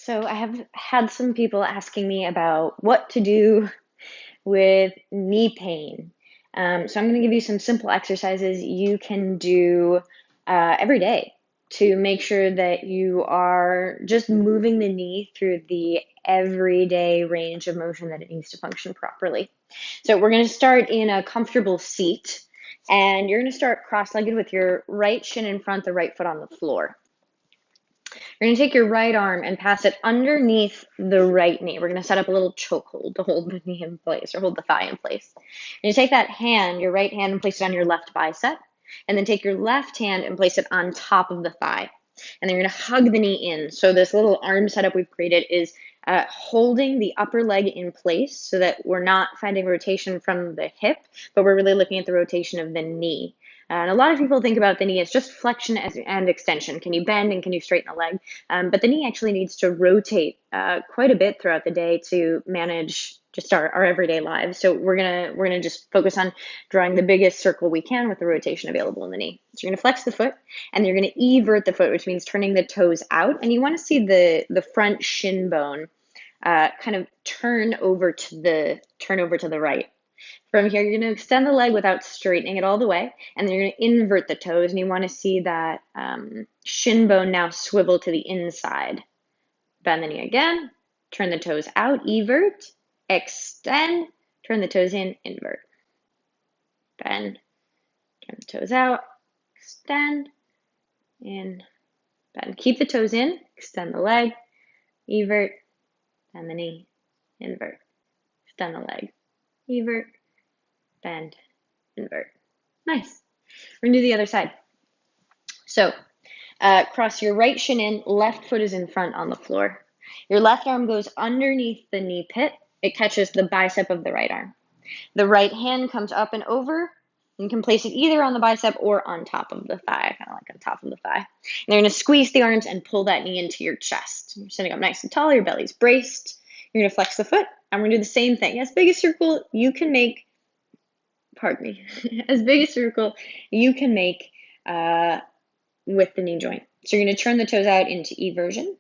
So I have had some people asking me about what to do with knee pain. So I'm going to give you some simple exercises you can do every day to make sure that you are just moving the knee through the everyday range of motion that it needs to function properly. So we're going to start in a comfortable seat, and you're going to start cross-legged with your right shin in front, the right foot on the floor. You're going to take your right arm and pass it underneath the right knee. We're going to set up a little choke hold to hold the knee in place or hold the thigh in place. And you take that hand, your right hand, and place it on your left bicep. And then take your left hand and place it on top of the thigh. And then you're going to hug the knee in. So this little arm setup we've created is holding the upper leg in place so that we're not finding rotation from the hip, but we're really looking at the rotation of the knee. And a lot of people think about the knee as just flexion and extension. Can you bend and can you straighten the leg? But the knee actually needs to rotate quite a bit throughout the day to manage just our everyday lives. So we're gonna just focus on drawing the biggest circle we can with the rotation available in the knee. So you're gonna flex the foot, and you're gonna evert the foot, which means turning the toes out. And you want to see the front shin bone kind of turn over to the right. From here, you're going to extend the leg without straightening it all the way, and then you're going to invert the toes, and you want to see that shin bone now swivel to the inside. Bend the knee again, turn the toes out, evert, extend, turn the toes in, invert. Bend, turn the toes out, extend, in, bend. Keep the toes in, extend the leg, evert, bend the knee, invert, extend the leg, evert, bend, invert. Nice. We're going to do the other side. So cross your right shin in, left foot is in front on the floor. Your left arm goes underneath the knee pit. It catches the bicep of the right arm. The right hand comes up and over. You can place it either on the bicep or on top of the thigh, kind of like on top of the thigh. And you're going to squeeze the arms and pull that knee into your chest. You're sitting up nice and tall, your belly's braced. You're going to flex the foot. I'm going to do the same thing. As big a circle you can make, pardon me, as big a circle you can make with the knee joint. So you're going to turn the toes out into eversion,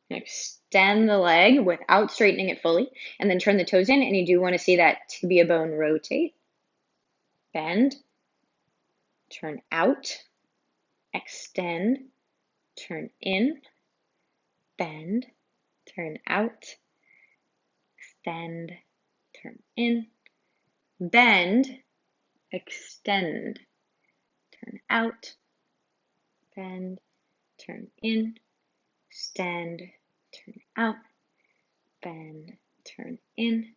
extend the leg without straightening it fully, and then turn the toes in, and you do want to see that tibia bone rotate. Bend, turn out, extend, turn in, bend, turn out, extend, turn in, bend, extend, turn out, bend, turn in, extend, turn out, bend, turn in,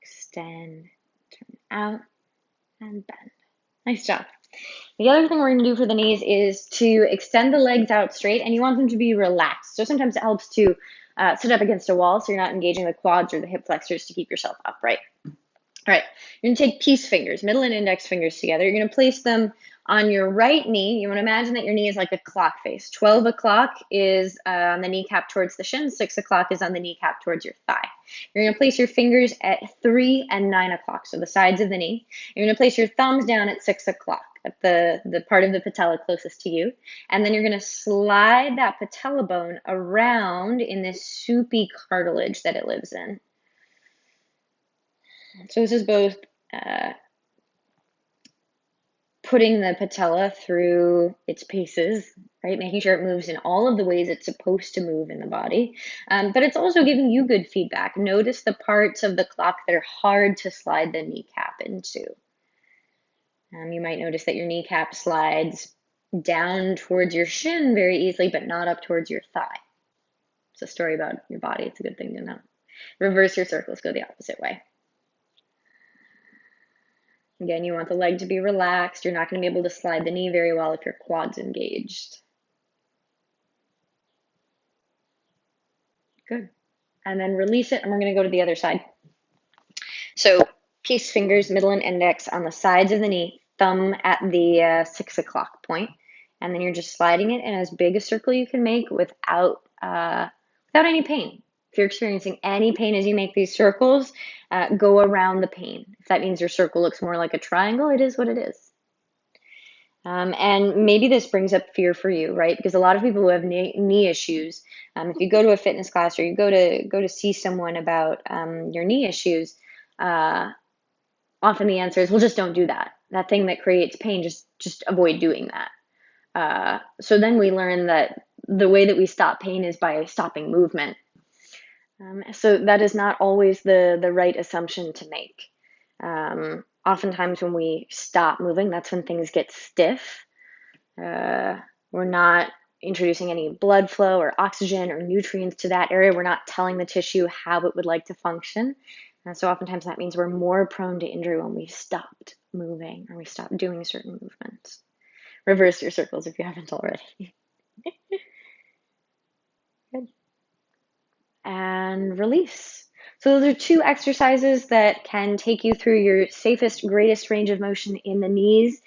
extend, turn out, and bend. Nice job. The other thing we're going to do for the knees is to extend the legs out straight, and you want them to be relaxed. So sometimes it helps to sit up against a wall so you're not engaging the quads or the hip flexors to keep yourself upright. All right, you're going to take peace fingers, middle and index fingers together. You're going to place them on your right knee. You want to imagine that your knee is like a clock face. 12 o'clock is on the kneecap towards the shin. 6 o'clock is on the kneecap towards your thigh. You're going to place your fingers at 3 and 9 o'clock, so the sides of the knee. You're going to place your thumbs down at 6 o'clock, at the part of the patella closest to you. And then you're going to slide that patella bone around in this soupy cartilage that it lives in. So this is both putting the patella through its paces, right? Making sure it moves in all of the ways it's supposed to move in the body. But it's also giving you good feedback. Notice the parts of the clock that are hard to slide the kneecap into. You might notice that your kneecap slides down towards your shin very easily, but not up towards your thigh. It's a story about your body. It's a good thing to know. Reverse your circles, go the opposite way. Again, you want the leg to be relaxed. You're not going to be able to slide the knee very well if your quad's engaged. Good. And then release it, and we're going to go to the other side. So peace fingers, middle and index on the sides of the knee, thumb at the 6 o'clock point, and then you're just sliding it in as big a circle you can make without any pain. If you're experiencing any pain as you make these circles, go around the pain. If that means your circle looks more like a triangle, it is what it is. And maybe this brings up fear for you, right? Because a lot of people who have knee issues, if you go to a fitness class or you go to see someone about your knee issues, uh, often the answer is, well, just don't do that. That thing that creates pain, just avoid doing that. So then we learn that the way that we stop pain is by stopping movement. So that is not always the right assumption to make. Oftentimes when we stop moving, that's when things get stiff. Uh, we're not introducing any blood flow or oxygen or nutrients to that area. We're not telling the tissue how it would like to function. So oftentimes that means we're more prone to injury when we've stopped moving or we stopped doing certain movements. Reverse your circles if you haven't already. Good. And release. So those are two exercises that can take you through your safest, greatest range of motion in the knees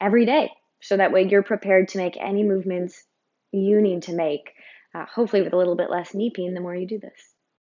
every day. So that way you're prepared to make any movements you need to make, hopefully with a little bit less knee pain the more you do this.